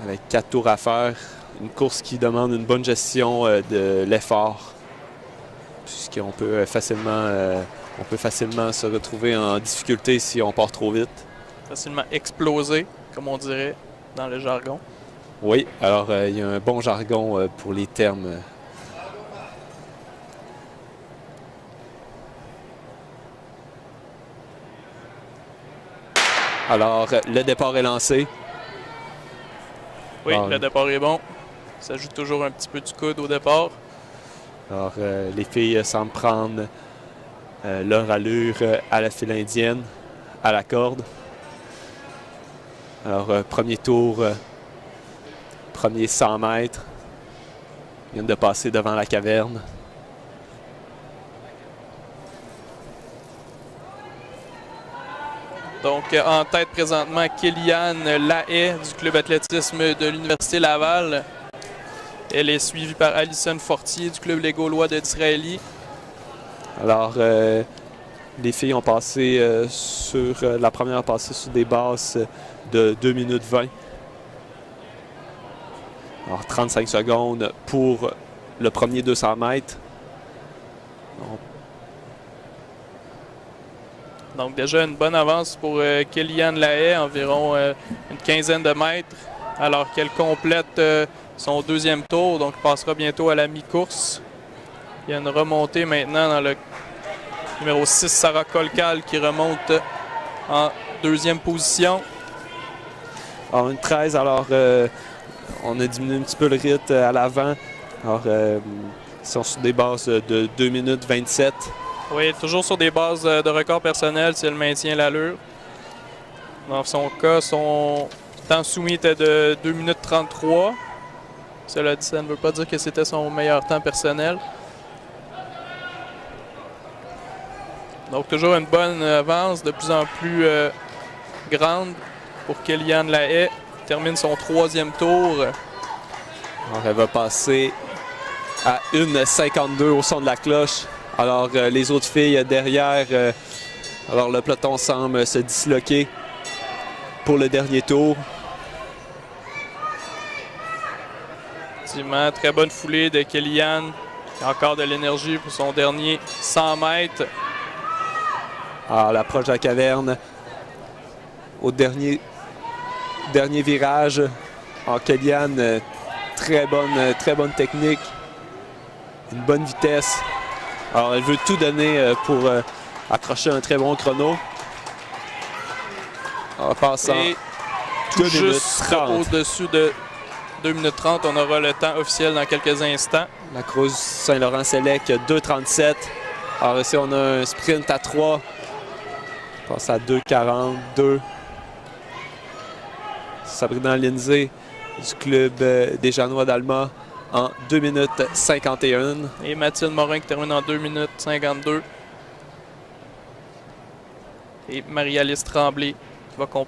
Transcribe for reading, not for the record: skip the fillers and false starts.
avec 4 tours à faire. Une course qui demande une bonne gestion de l'effort, puisqu'on peut facilement se retrouver en difficulté si on part trop vite. Facilement exploser, comme on dirait dans le jargon. Oui, alors il y a un bon jargon pour les termes. Alors, le départ est lancé. Oui, le départ est bon. Ça joue toujours un petit peu du coude au départ. Alors, les filles semblent prendre leur allure à la file indienne, à la corde. Alors, premier tour, premier 100 mètres. Ils viennent de passer devant la caverne. Donc, en tête présentement, Kéliane Lahaye du club athlétisme de l'Université Laval. Elle est suivie par Alison Fortier du club Les Gaulois de Disraeli. Alors, les filles ont passé la première a passé sur des bases de 2 minutes 20. Alors, 35 secondes pour le premier 200 mètres. Donc, déjà une bonne avance pour Kéliane Lahaye, environ une quinzaine de mètres, alors qu'elle complète son deuxième tour, donc passera bientôt à la mi-course. Il y a une remontée maintenant dans le numéro 6, Sarah Colcal, qui remonte en deuxième position. Alors, une 13, alors on a diminué un petit peu le rythme à l'avant. Alors, ils sont sur des bases de 2 minutes 27. Oui, toujours sur des bases de record personnel si elle maintient l'allure. Dans son cas, son temps soumis était de 2 minutes 33. Cela dit, ça ne veut pas dire que c'était son meilleur temps personnel. Donc toujours une bonne avance, de plus en plus grande pour Kéliane Lahaye. Termine son troisième tour. Alors, elle va passer à 1,52 au son de la cloche. Alors, les autres filles derrière, alors le peloton semble se disloquer pour le dernier tour. Effectivement, très bonne foulée de Kéliane. Encore de l'énergie pour son dernier 100 mètres. Alors, l'approche de la caverne au dernier virage. Alors, Kéliane, très bonne technique, une bonne vitesse. Alors, elle veut tout donner pour accrocher un très bon chrono. En passant tout juste au-dessus de 2 minutes 30, on aura le temps officiel dans quelques instants. La Cruz Saint-Laurent-Sélec, 2,37. Alors ici, on a un sprint à 3. On passe à 2,42. Sabrina Lindsay du club des Janois d'Alma en 2 minutes 51. Et Mathilde Morin qui termine en 2 minutes 52. Et Marie-Alice Tremblay qui va compléter